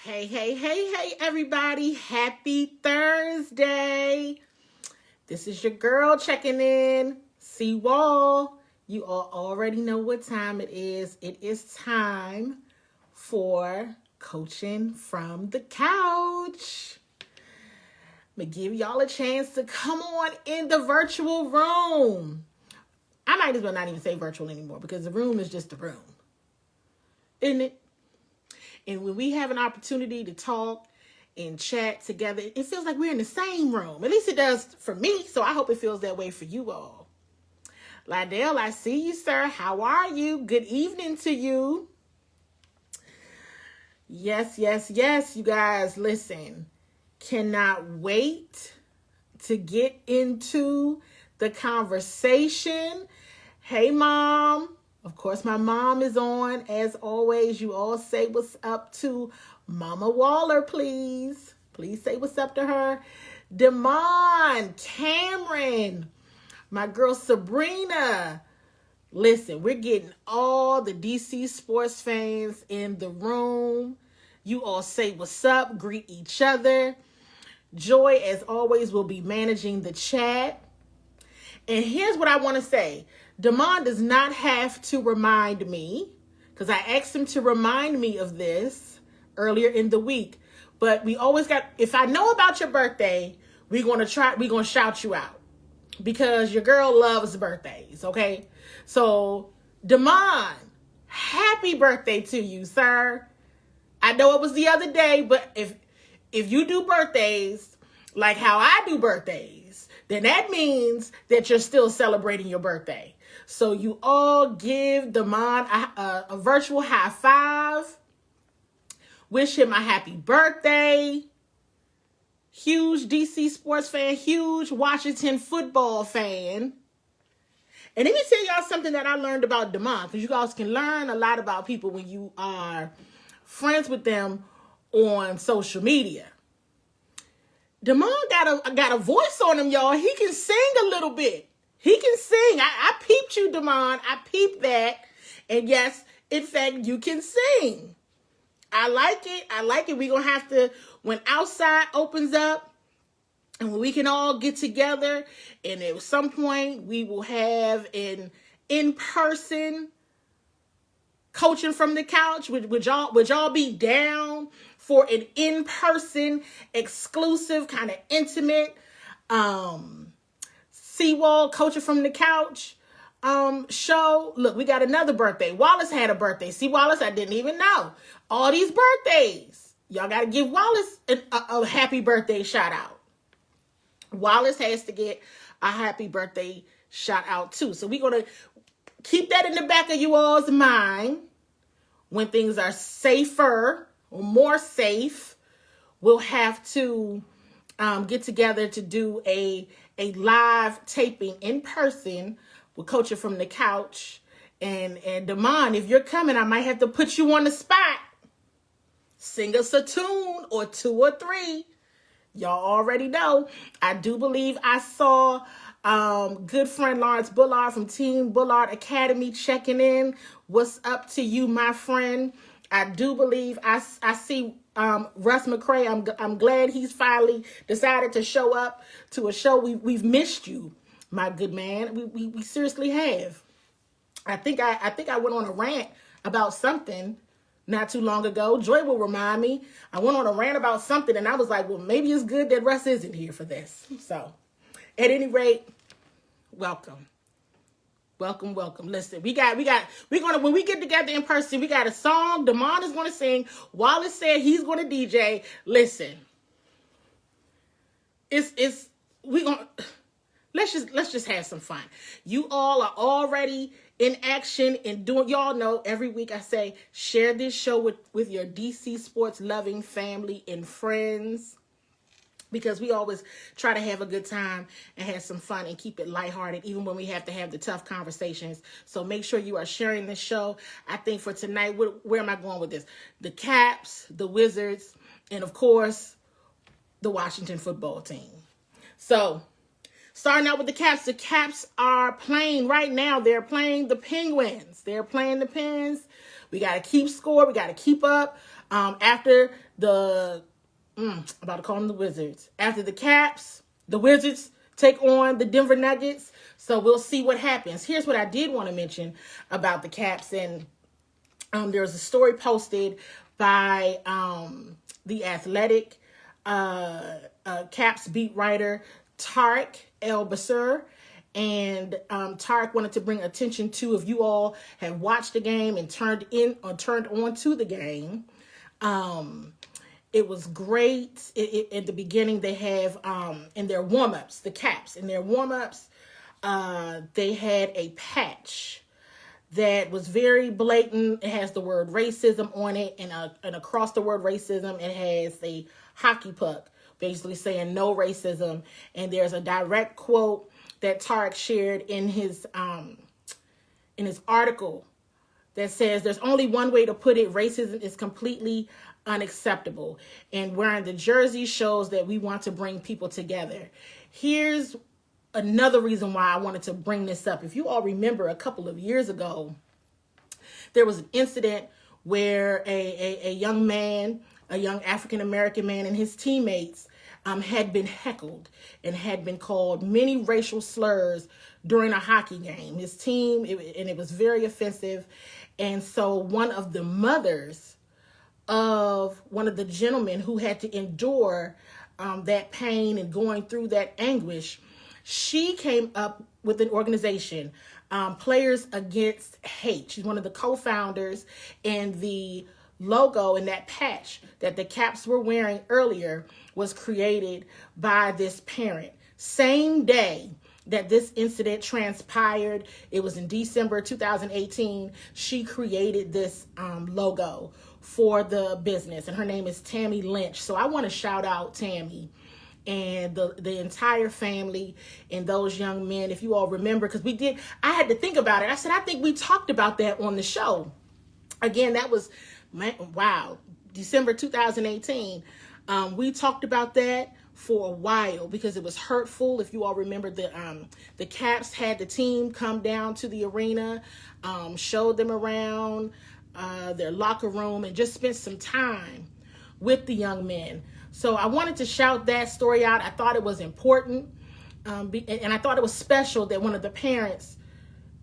Hey, hey, hey, hey, everybody. Happy Thursday. This is your girl checking in. CWall. You all already know what time it is. It is time for coaching from the couch. I'm going to give y'all a chance to come on in the virtual room. I might as well not even say virtual anymore because the room is just a room. Isn't it? And when we have an opportunity to talk and chat together, it feels like we're in the same room. At least it does for me, so I hope it feels that way for you all. Lydell, I see you, sir. How are you? Good evening to you. Yes, you guys, listen. Cannot wait to get into the conversation. Hey, Mom. Of course, my mom is on. As always, you all say what's up to Mama Waller, please. Please say what's up to her. Damon, Cameron, my girl Sabrina. Listen, we're getting all the DC sports fans in the room. You all say what's up, greet each other. Joy, as always, will be managing the chat. And here's what I want to say. Damon does not have to remind me, because I asked him to remind me of this earlier in the week. But we always got, if I know about your birthday, we're going to shout you out. Because your girl loves birthdays, okay? So, Damon, happy birthday to you, sir. I know it was the other day, but if you do birthdays like how I do birthdays, then that means that you're still celebrating your birthday. So you all give Damon a virtual high five. Wish him a happy birthday. Huge DC sports fan, huge Washington football fan. And let me tell y'all something that I learned about Damon, because you guys can learn a lot about people when you are friends with them on social media. Damon got a voice on him, y'all. He can sing a little bit. He can sing. I peeped you, Damon. I peeped that. And yes, in fact, you can sing. I like it. We're going to have to, when outside opens up, and when we can all get together, and at some point we will have an in-person coaching from the couch. Would y'all be down for an in-person, exclusive, kind of intimate CWall coaching from the couch show? Look, we got another birthday. Wallace had a birthday. See, Wallace, I didn't even know. All these birthdays. Y'all got to give Wallace a happy birthday shout out. Wallace has to get a happy birthday shout out too. So we're going to keep that in the back of you all's mind. When things are safer or more safe, we'll have to get together to do a live taping in person with Coaching from the Couch. And Damon, if you're coming, I might have to put you on the spot. Sing us a tune or two or three. Y'all already know. I do believe I saw good friend Lawrence Bullard from Team Bullard Academy checking in. What's up to you, my friend? I do believe I see Russ McCray. I'm glad he's finally decided to show up to a show. We've missed you, my good man. We seriously have. I think I went on a rant about something not too long ago. Joy will remind me. I went on a rant about something, and I was like, well, maybe it's good that Russ isn't here for this. So, at any rate, welcome. Listen, we're gonna, when we get together in person, we got a song. Damon is gonna sing. Wallace said he's gonna DJ. Listen, let's just have some fun. You all are already in action and doing, y'all know every week I say, share this show with your DC sports loving family and friends, because we always try to have a good time and have some fun and keep it lighthearted, even when we have to have the tough conversations. So make sure you are sharing this show. I think for tonight, where am I going with this? The Caps, the Wizards, and of course, the Washington football team. So, starting out with the Caps. The Caps are playing right now. They're playing the Penguins. They're playing the Pens. We got to keep score. We got to keep up. After the, I'm about to call them the Wizards. After the Caps, the Wizards take on the Denver Nuggets. So we'll see what happens. Here's what I did want to mention about the Caps. And there was a story posted by the Athletic Caps beat writer Tarek El-Basir. And Tarek wanted to bring attention to, if you all have watched the game and turned on to the game, it was great. In the beginning, they have in their warm-ups, the Caps, in their warm-ups, they had a patch that was very blatant. It has the word racism on it, and across the word racism, it has a hockey puck, basically saying no racism. And there's a direct quote that Tarek shared in his article that says, "There's only one way to put it: racism is completely unacceptable. And wearing the jersey shows that we want to bring people together." Here's another reason why I wanted to bring this up. If you all remember, a couple of years ago, there was an incident where a young man, a young African-American man, and his teammates had been heckled and had been called many racial slurs during a hockey game. His team, and it was very offensive. And so one of the mothers of one of the gentlemen who had to endure that pain and going through that anguish, she came up with an organization, Players Against Hate. She's one of the co-founders, and the logo and that patch that the Caps were wearing earlier was created by this parent. Same day that this incident transpired, it was in December 2018, she created this logo for the business, and her name is Tammy Lynch. So I want to shout out Tammy and the entire family and those young men. If you all remember, because I had to think about it. I said, I think we talked about that on the show. Again, that was, wow, December 2018. We talked about that for a while because it was hurtful. If you all remember, the Caps had the team come down to the arena, showed them around their locker room, and just spent some time with the young men. So I wanted to shout that story out. I thought it was important, and I thought it was special that one of the parents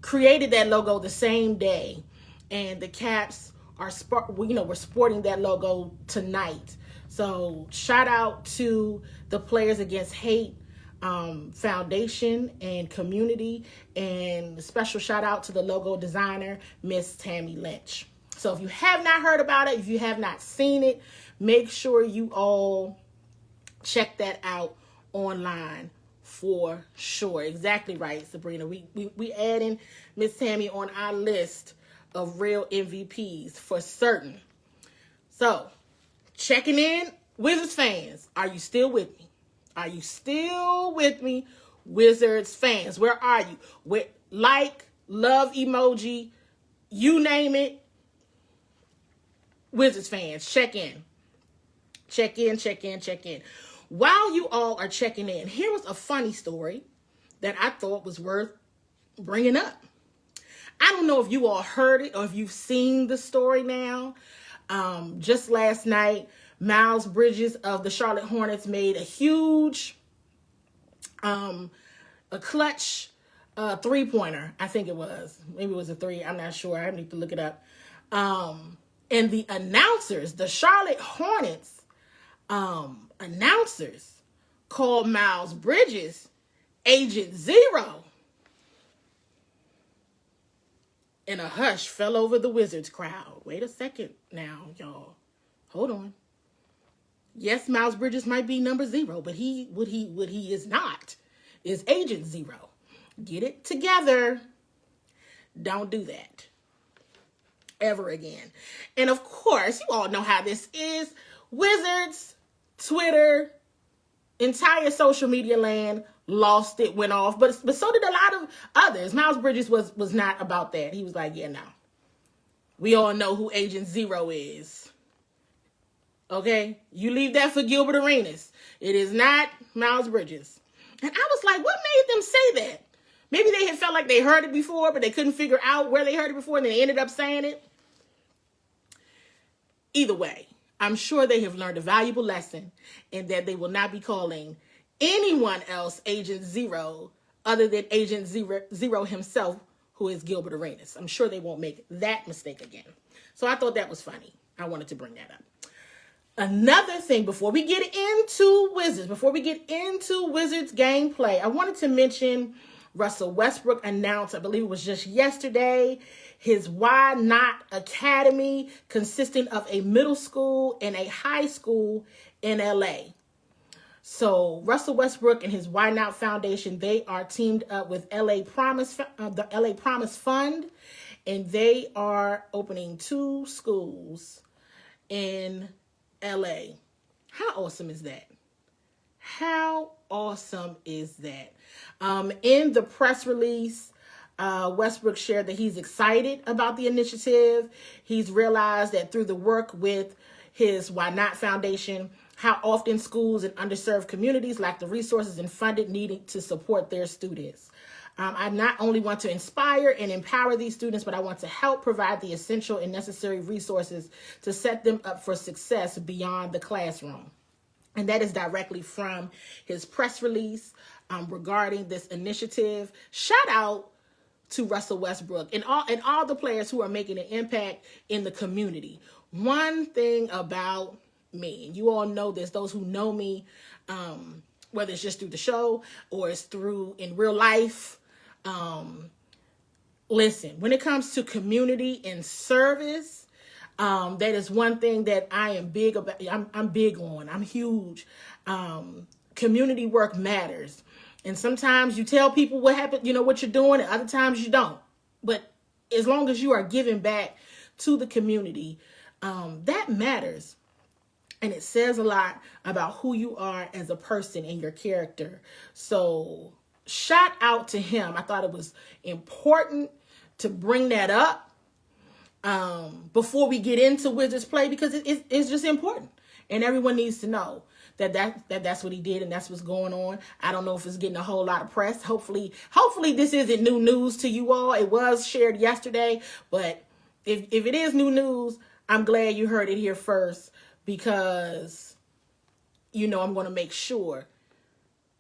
created that logo the same day, and the Caps are we're sporting that logo tonight. So shout out to the Players Against Hate Foundation and community, and a special shout out to the logo designer, Miss Tammy Lynch. So if you have not heard about it, if you have not seen it, make sure you all check that out online for sure. Exactly right, Sabrina. We adding Miss Tammy on our list of real MVPs for certain. So, checking in, Wizards fans, are you still with me? Are you still with me, Wizards fans? Where are you? With like, love emoji, you name it. Wizards fans, check in. Check in, check in, check in. While you all are checking in, here was a funny story that I thought was worth bringing up. I don't know if you all heard it or if you've seen the story now. Just last night, Miles Bridges of the Charlotte Hornets made a huge, a clutch three-pointer. I think it was. Maybe it was a three. I'm not sure. I need to look it up. And the announcers, the Charlotte Hornets announcers, called Miles Bridges Agent Zero. And a hush fell over the Wizards crowd. Wait a second now, y'all. Hold on. Yes, Miles Bridges might be number 0, but what he is not is Agent Zero. Get it together. Don't do that ever again. And of course, you all know how this is. Wizards, Twitter, entire social media land lost it, went off, but so did a lot of others. Miles Bridges was not about that. He was like, yeah, no. We all know who Agent Zero is. Okay? You leave that for Gilbert Arenas. It is not Miles Bridges. And I was like, what made them say that? Maybe they had felt like they heard it before, but they couldn't figure out where they heard it before, and they ended up saying it. Either way, I'm sure they have learned a valuable lesson and that they will not be calling anyone else Agent Zero other than Agent Zero himself, who is Gilbert Arenas. I'm sure they won't make that mistake again. So I thought that was funny. I wanted to bring that up. Another thing, before we get into Wizards gameplay, I wanted to mention Russell Westbrook announced, I believe it was just yesterday, his Why Not Academy, consisting of a middle school and a high school in LA. So Russell Westbrook and his Why Not Foundation, they are teamed up with the LA Promise Fund, and they are opening 2 schools in LA. How awesome is that? How awesome is that? In the press release, Westbrook shared that he's excited about the initiative. He's realized that through the work with his Why Not Foundation, how often schools in underserved communities lack the resources and funding needed to support their students. I not only want to inspire and empower these students, but I want to help provide the essential and necessary resources to set them up for success beyond the classroom. And that is directly from his press release regarding this initiative. Shout out to Russell Westbrook and all the players who are making an impact in the community. One thing about me, and you all know this, those who know me, whether it's just through the show or it's through in real life, listen, when it comes to community and service, that is one thing that I am big about. I'm big on. I'm huge. Community work matters. And sometimes you tell people what happened, what you're doing, and other times you don't. But as long as you are giving back to the community, that matters. And it says a lot about who you are as a person and your character. So shout out to him. I thought it was important to bring that up before we get into Wizards play, because it's just important. And everyone needs to know that's what he did and that's what's going on. I don't know if it's getting a whole lot of press. Hopefully this isn't new news to you all. It was shared yesterday, but if it is new news, I'm glad you heard it here first, because I'm going to make sure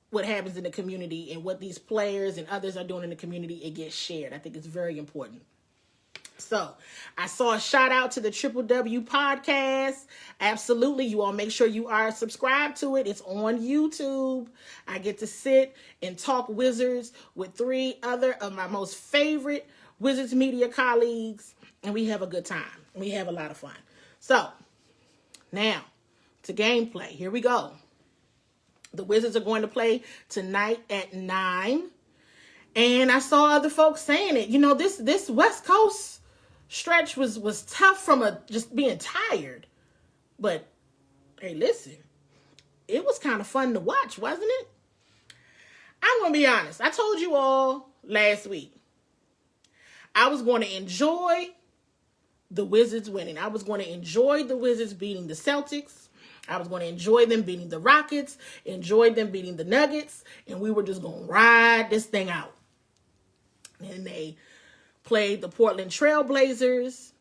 what happens in the community and what these players and others are doing in the community, it gets shared. I think it's very important. So I saw a shout out to the Triple W podcast. Absolutely. You all make sure you are subscribed to it. It's on YouTube. I get to sit and talk Wizards with 3 other of my most favorite Wizards media colleagues. And we have a good time. We have a lot of fun. So now to gameplay. Here we go. The Wizards are going to play tonight at 9. And I saw other folks saying it. This West Coast stretch was tough from just being tired. But hey, listen, it was kind of fun to watch, wasn't it? I'm going to be honest. I told you all last week I was going to enjoy the Wizards winning. I was going to enjoy the Wizards beating the Celtics. I was going to enjoy them beating the Rockets, enjoy them beating the Nuggets, and we were just going to ride this thing out. And they played the Portland Trail Blazers.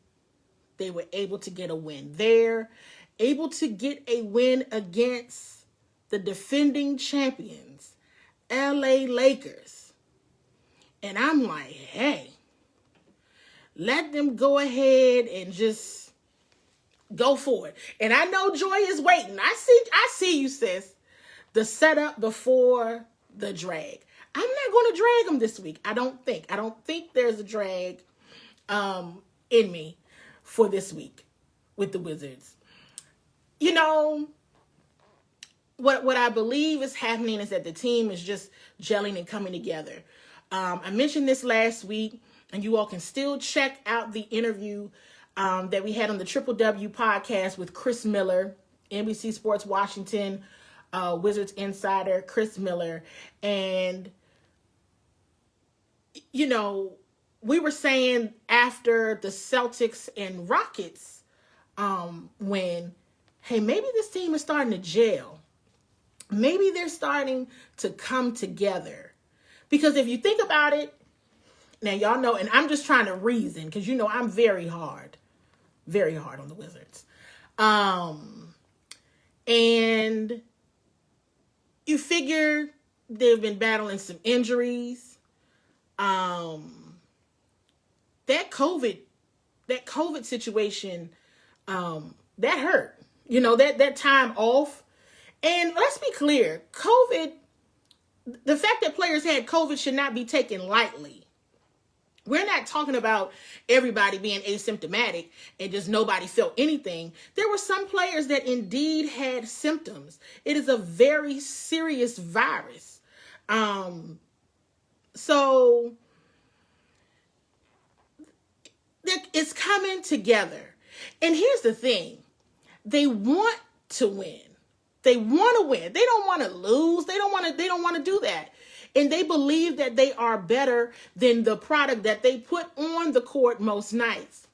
They were able to get a win there, able to get a win against the defending champions, LA Lakers. And I'm like, hey, let them go ahead and just go for it. And I know Joy is waiting. I see you, sis. The setup before the drag. I'm not going to drag them this week. I don't think there's a drag in me for this week with the Wizards. What I believe is happening is that the team is just gelling and coming together. I mentioned this last week, and you all can still check out the interview that we had on the Triple W podcast with Chris Miller, NBC Sports Washington, Wizards insider Chris Miller. And we were saying after the Celtics and Rockets win, hey, maybe this team is starting to gel. Maybe they're starting to come together. Because if you think about it, now y'all know, and I'm just trying to reason, because I'm very hard on the Wizards. And you figure they've been battling some injuries. That COVID situation, that hurt. That time off. And let's be clear, COVID, the fact that players had COVID should not be taken lightly. We're not talking about everybody being asymptomatic and just nobody felt anything. There were some players that indeed had symptoms. It is a very serious virus. So it's coming together. And here's the thing. They want to win. They want to win. They don't want to lose. They don't want to do that. And they believe that they are better than the product that they put on the court most nights.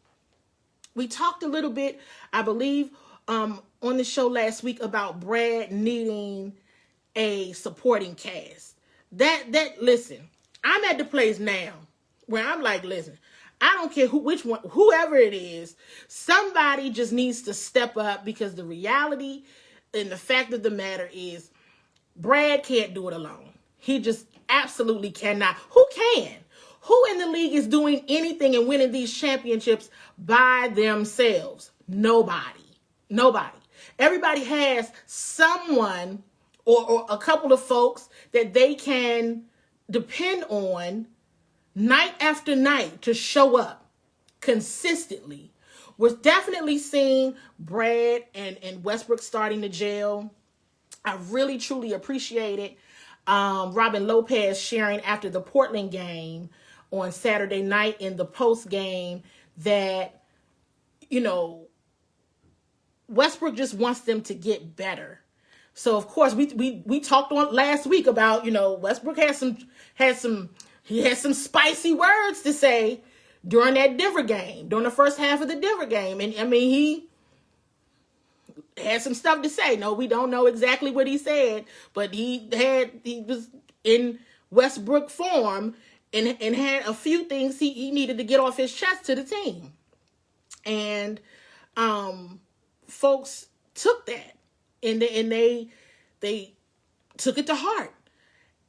We talked a little bit, I believe, on the show last week about Brad needing a supporting cast. Listen, I'm at the place now where I'm like, listen, I don't care whoever it is, somebody just needs to step up, because the reality and the fact of the matter is Brad can't do it alone. He just absolutely cannot. Who can? Who in the league is doing anything and winning these championships by themselves? Nobody. Everybody has someone or a couple of folks that they can depend on night after night to show up consistently. We're definitely seeing Brad and Westbrook starting to gel. I really, truly appreciate it. Robin Lopez sharing after the Portland game on Saturday night in the post game that, Westbrook just wants them to get better. So of course we talked on last week about, Westbrook had some spicy words to say during that Denver game, during the first half of the Denver game. And I mean, he had some stuff to say. No, we don't know exactly what he said, but he was in Westbrook form and had a few things he needed to get off his chest to the team. And folks took that and they took it to heart.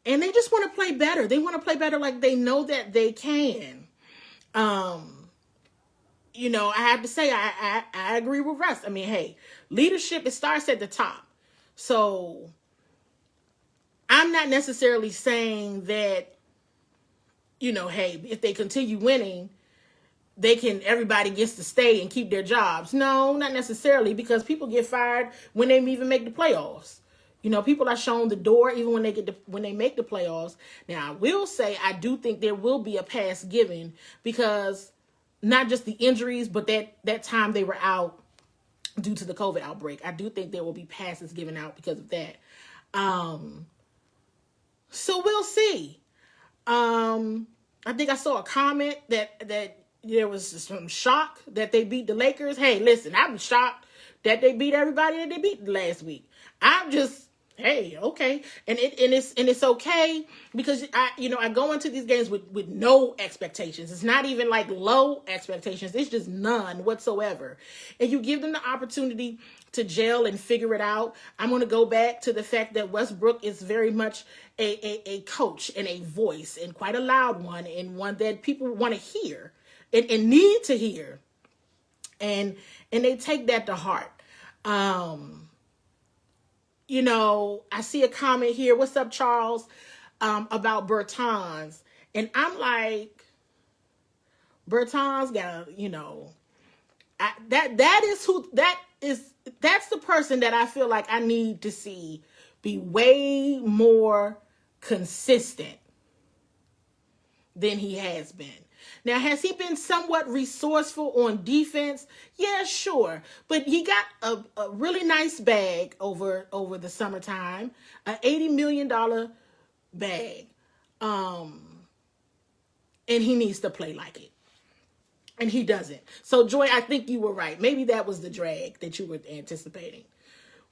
And they just want to play better. They want to play better like they know that they can. I have to say, I agree with Russ. I mean, hey, leadership, it starts at the top. So I'm not necessarily saying that, hey, if they continue winning, everybody gets to stay and keep their jobs. No, not necessarily, because people get fired when they even make the playoffs. People are shown the door even when they make the playoffs. Now, I will say I do think there will be a pass given, because not just the injuries, but that time they were out due to the COVID outbreak. I do think there will be passes given out because of that. So we'll see. I think I saw a comment that there was some shock that they beat the Lakers. Hey, listen, I'm shocked that they beat everybody that they beat last week. I'm just, hey, okay. And it's okay, because I go into these games with no expectations. It's not even like low expectations. It's just none whatsoever. And you give them the opportunity to gel and figure it out. I'm going to go back to the fact that Westbrook is very much a coach and a voice, and quite a loud one, and one that people want to hear and need to hear. And they take that to heart. I see a comment here. What's up, Charles? About Bertans. And I'm like, Bertans got, that's the person that I feel like I need to see be way more consistent than he has been. Now, has he been somewhat resourceful on defense? Yeah, sure. But he got a really nice bag over the summertime, an $80 million bag. And he needs to play like it. And he doesn't. So, Joy, I think you were right. Maybe that was the drag that you were anticipating.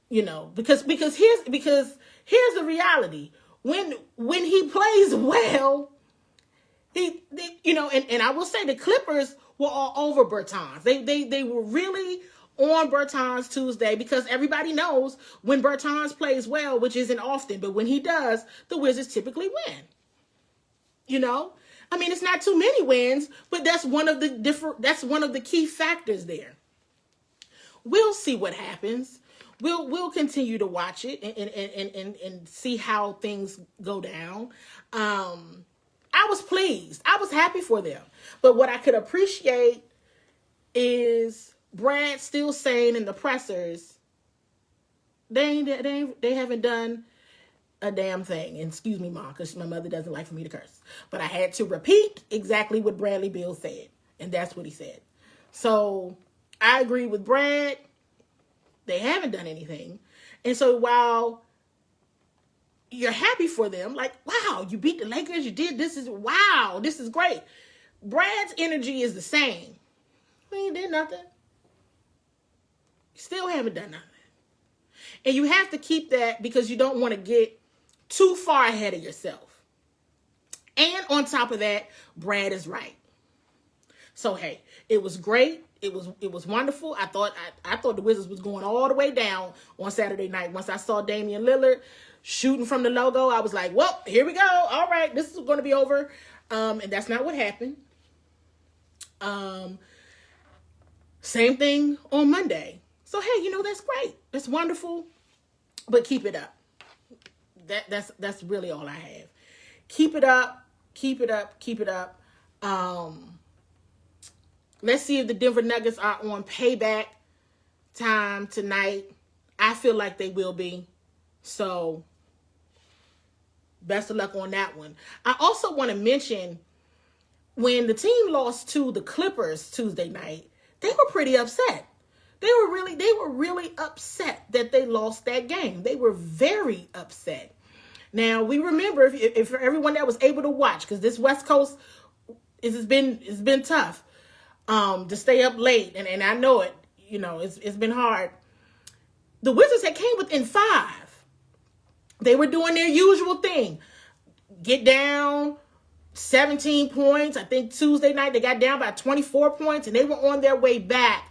Because here's the reality. When he plays well, and I will say the Clippers were all over Bertans. They were really on Bertans Tuesday, because everybody knows when Bertans plays well, which isn't often, but when he does, the Wizards typically win. You know? I mean, it's not too many wins, but that's one of the key factors there. We'll see what happens. We'll continue to watch it and see how things go down. I was pleased. I was happy for them. But what I could appreciate is Brad still saying in the pressers, they haven't done a damn thing. And excuse me, Mom, because my mother doesn't like for me to curse. But I had to repeat exactly what Bradley Beal said. And that's what he said. So I agree with Brad. They haven't done anything. And so while you're happy for them, like, wow, you beat the Lakers, you did this, wow, this is great. Brad's energy is the same. We ain't did nothing. Still haven't done nothing. And you have to keep that because you don't want to get too far ahead of yourself. And on top of that, Brad is right. So hey, it was great. It was wonderful. I thought the Wizards was going all the way down on Saturday night. Once I saw Damian Lillard shooting from the logo, I was like, well, here we go. All right, this is going to be over. And that's not what happened. Same thing on Monday. So hey, that's great. That's wonderful. But keep it up. That's really all I have. Keep it up. Keep it up. Keep it up. Let's see if the Denver Nuggets are on payback time tonight. I feel like they will be. So, best of luck on that one. I also want to mention when the team lost to the Clippers Tuesday night, they were pretty upset. They were really upset that they lost that game. They were very upset. Now, we remember, if for everyone that was able to watch, because this West Coast it's been tough. To stay up late, and I know it, it's been hard. The Wizards had came within 5. They were doing their usual thing. Get down 17 points. I think Tuesday night they got down by 24 points, and they were on their way back.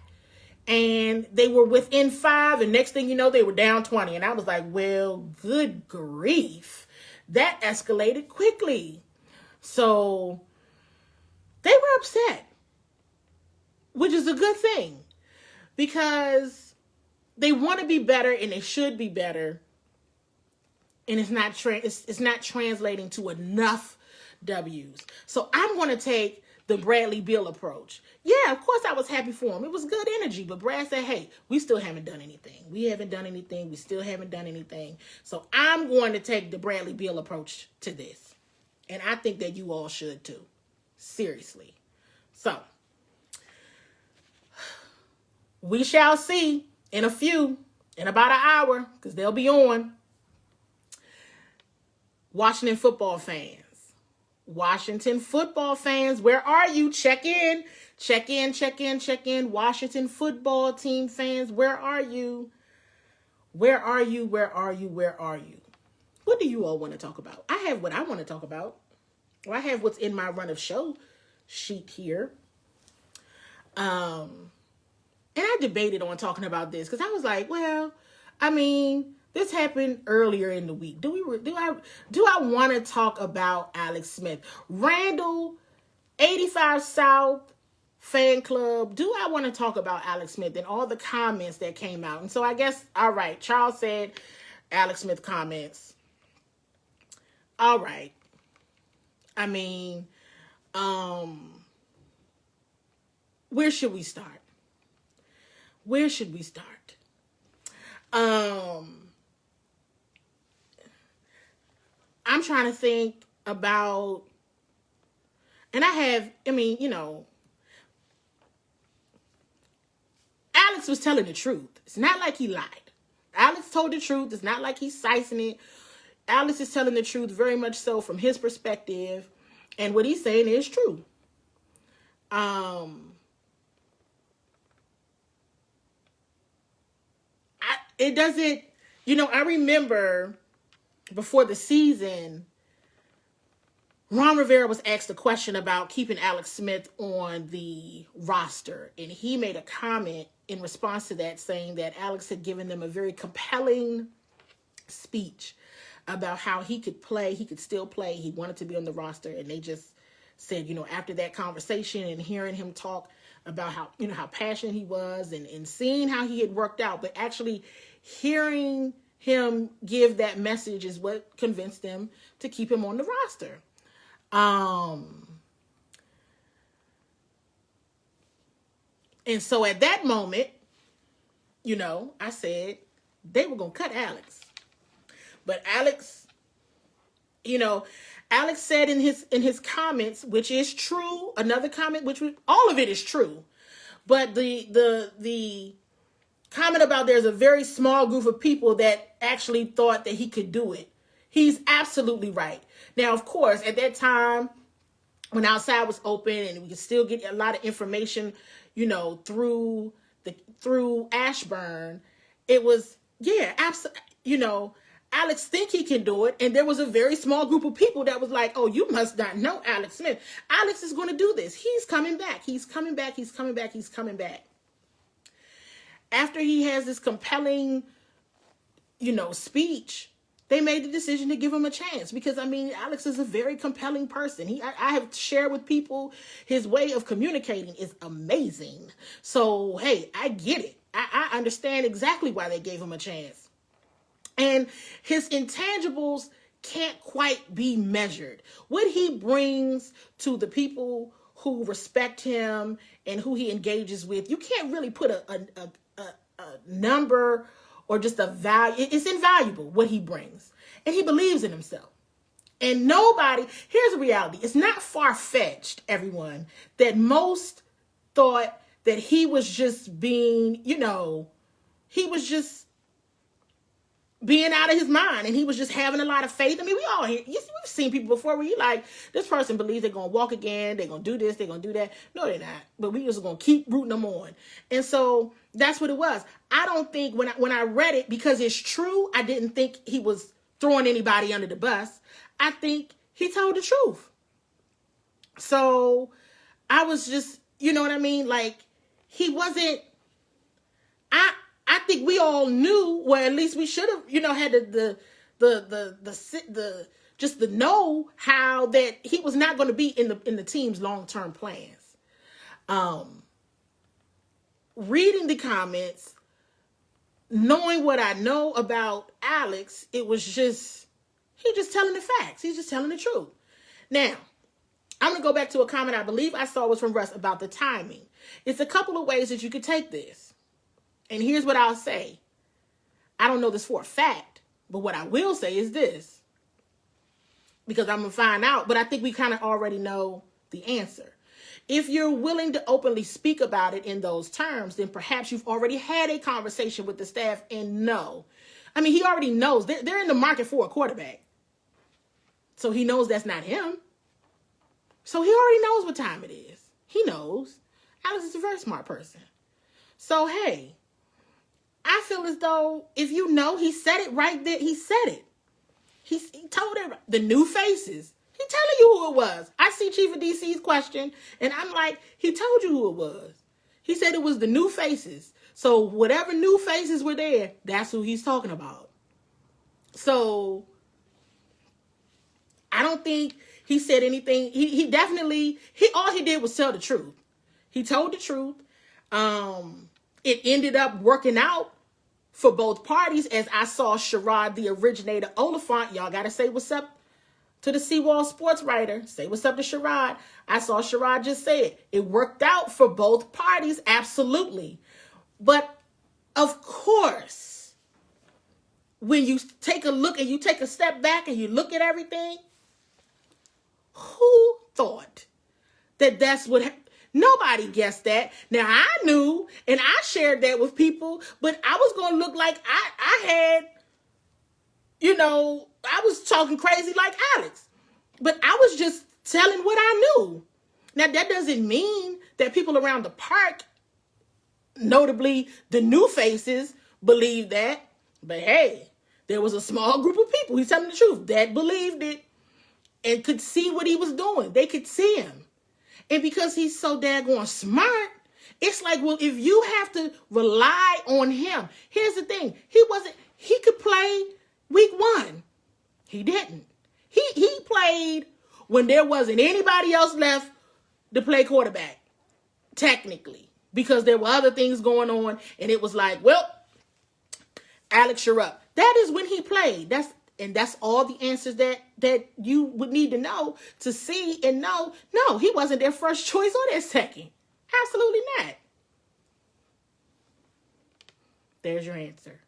And they were within 5, and next thing you know, they were down 20. And I was like, well, good grief. That escalated quickly. So they were upset. Which is a good thing because they want to be better and they should be better. And it's not translating to enough W's. So I'm going to take the Bradley Beal approach. Yeah, of course I was happy for him. It was good energy. But Brad said, hey, we still haven't done anything. We haven't done anything. We still haven't done anything. So I'm going to take the Bradley Beal approach to this. And I think that you all should too. Seriously. So we shall see in about an hour, because they'll be on. Washington football fans, where are you? Check in. Washington football team fans, where are you? Where are you? What do you all want to talk about? I have what I want to talk about. Well, I have what's in my run of show sheet here. And I debated on talking about this because I was like, well, I mean, this happened earlier in the week. Do I want to talk about Alex Smith? Randall, 85 South fan club. Do I want to talk about Alex Smith and all the comments that came out? And so I guess, all right, Charles said Alex Smith comments. All right. I mean, where should we start? I'm trying to think about, and Alex was telling the truth. It's not like he lied. Alex told the truth. It's not like he's sicing it. Alex is telling the truth very much so from his perspective. And what he's saying is true. It doesn't, I remember before the season, Ron Rivera was asked a question about keeping Alex Smith on the roster, and he made a comment in response to that saying that Alex had given them a very compelling speech about how he could play, he could still play, he wanted to be on the roster, and they just said, after that conversation and hearing him talk about how passionate he was and seeing how he had worked out, but actually hearing him give that message is what convinced them to keep him on the roster. And so at that moment, I said they were going to cut Alex. But Alex, Alex said in his comments, which is true, another comment, all of it is true. But the comment about there's a very small group of people that actually thought that he could do it. He's absolutely right. Now, of course, at that time, when outside was open and we could still get a lot of information, through Ashburn, it was, Alex think he can do it. And there was a very small group of people that was like, oh, you must not know Alex Smith. Alex is going to do this. He's coming back. He's coming back. He's coming back. He's coming back. After he has this compelling, speech, they made the decision to give him a chance because, Alex is a very compelling person. I have shared with people his way of communicating is amazing. So, hey, I get it. I understand exactly why they gave him a chance. And his intangibles can't quite be measured. What he brings to the people who respect him and who he engages with, you can't really put a number or just a value. It's invaluable what he brings. And he believes in himself. And here's the reality. It's not far-fetched, everyone, that most thought that he was just being, he was just being out of his mind and he was just having a lot of faith. We've seen people before where you like, this person believes they're going to walk again, they're going to do this, they're going to do that. No, they're not. But we just going to keep rooting them on. And so that's what it was. I don't think when I read it, because it's true, I didn't think he was throwing anybody under the bus. I think he told the truth. So I was just, like he wasn't, I think we all knew, well, at least we should have, had just the know how that he was not going to be in the team's long-term plans. Reading the comments, knowing what I know about Alex, it was just, he's just telling the facts. He's just telling the truth. Now, I'm going to go back to a comment I believe I saw was from Russ about the timing. It's a couple of ways that you could take this. And here's what I'll say. I don't know this for a fact, but what I will say is this. Because I'm going to find out, but I think we kind of already know the answer. If you're willing to openly speak about it in those terms, then perhaps you've already had a conversation with the staff and know. He already knows. They're in the market for a quarterback. So he knows that's not him. So he already knows what time it is. He knows. Alex is a very smart person. So, hey, I feel as though if he said it right there. He said it. He told everybody. The new faces. He telling you who it was. I see Chief of DC's question, and I'm like, he told you who it was. He said it was the new faces. So whatever new faces were there, that's who he's talking about. So I don't think he said anything. He definitely, all he did was tell the truth. He told the truth. It ended up working out for both parties, as I saw Sherrod, the originator, Oliphant. Y'all got to say what's up to the CWall sports writer. Say what's up to Sherrod. I saw Sherrod just say it. It worked out for both parties, absolutely. But, of course, when you take a look and you take a step back and you look at everything, who thought that that's what happened? Nobody guessed that. Now, I knew, and I shared that with people, but I was going to look like I had, I was talking crazy like Alex. But I was just telling what I knew. Now, that doesn't mean that people around the park, notably the new faces, believe that. But hey, there was a small group of people, he's telling the truth, that believed it. and could see what he was doing. They could see him. And because he's so daggone smart, it's like, well, if you have to rely on him, here's the thing. He could play week 1. He didn't. He played when there wasn't anybody else left to play quarterback, technically, because there were other things going on, and it was like, well, Alex, you're up. That is when he played. That's all the answers that you would need to know to see and know. No, he wasn't their first choice or their second. Absolutely not. There's your answer.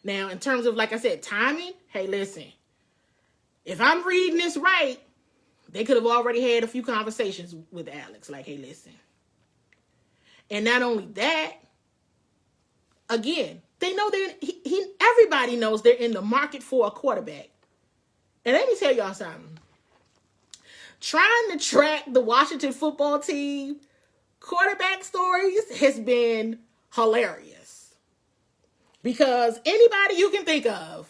Now, in terms of, like I said, timing, hey, listen. If I'm reading this right, they could have already had a few conversations with Alex. Like, hey, listen. And not only that, again, they know everybody knows they're in the market for a quarterback. And let me tell y'all something. Trying to track the Washington football team quarterback stories has been hilarious. Because anybody you can think of,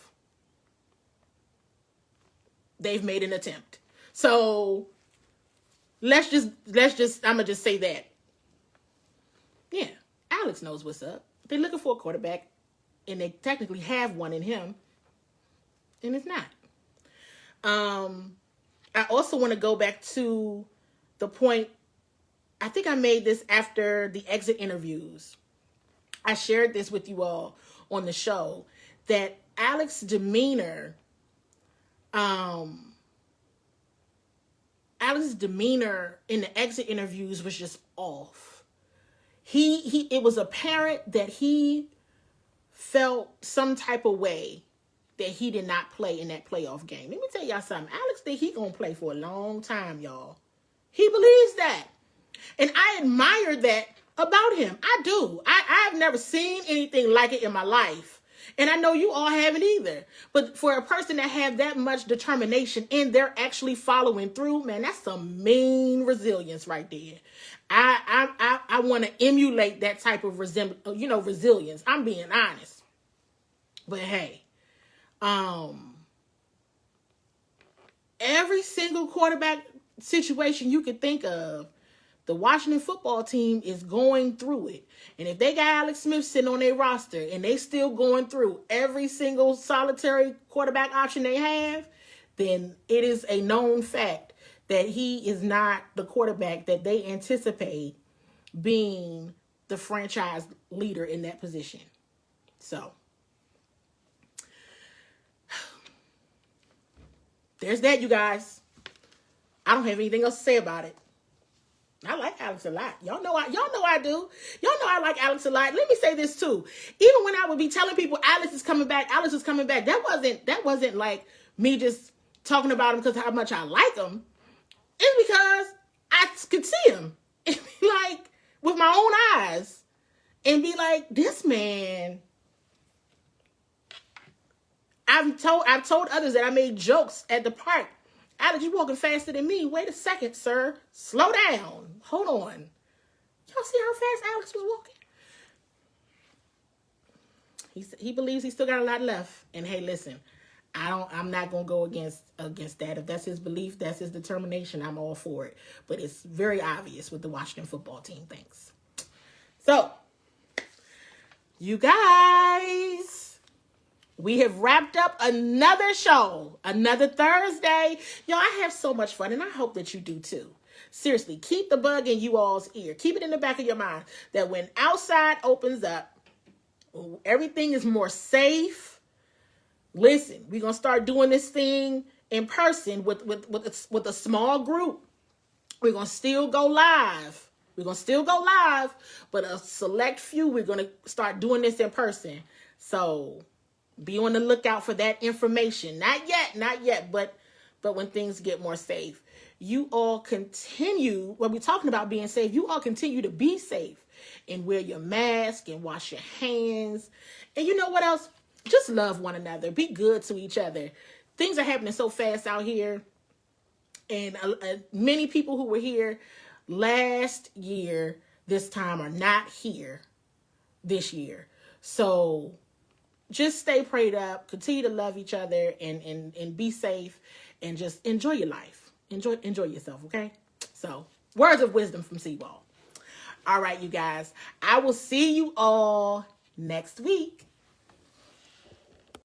they've made an attempt. So let's just I'm gonna just say that. Yeah, Alex knows what's up. They're looking for a quarterback, and they technically have one in him, and it's not. I also want to go back to the point. I think I made this after the exit interviews. I shared this with you all on the show that Alex's demeanor in the exit interviews was just off. It was apparent that he felt some type of way that he did not play in that playoff game. Let me tell y'all something. Alex think he gonna play for a long time, y'all. He believes that. And I admire that about him. I do. I've never seen anything like it in my life. And I know you all haven't either. But for a person that have that much determination and they're actually following through, man, that's some mean resilience right there. I want to emulate that type of resilience. I'm being honest. But hey, every single quarterback situation you could think of, the Washington football team is going through it. And if they got Alex Smith sitting on their roster and they still going through every single solitary quarterback option they have, then it is a known fact that he is not the quarterback that they anticipate being the franchise leader in that position. So, there's that, you guys. I don't have anything else to say about it. I like Alex a lot. Y'all know I do. Y'all know I like Alex a lot. Let me say this too. Even when I would be telling people Alex is coming back, that wasn't like me just talking about him because how much I like him. It's because I could see him and be like with my own eyes and be like, this man. I've told others that I made jokes at the park. Alex, you walking faster than me. Wait a second, sir. Slow down. Hold on. Y'all see how fast Alex was walking? He believes he's still got a lot left. And hey, listen, I'm not gonna go against that. If that's his belief, that's his determination, I'm all for it. But it's very obvious with the Washington football team. Thanks. So, you guys, we have wrapped up another show, another Thursday. Y'all, I have so much fun, and I hope that you do too. Seriously, keep the bug in you all's ear. Keep it in the back of your mind that when outside opens up, everything is more safe. Listen, we're going to start doing this thing in person with a small group. We're going to still go live. But a select few, we're going to start doing this in person. So be on the lookout for that information. Not yet, but when things get more safe. You all continue, when we're talking about being safe, you all continue to be safe and wear your mask and wash your hands. And you know what else? Just love one another. Be good to each other. Things are happening so fast out here. And many people who were here last year, this time, are not here this year. So just stay prayed up, continue to love each other and be safe. and just enjoy your life. Enjoy yourself, okay? So, words of wisdom from CWall. All right, you guys. I will see you all next week.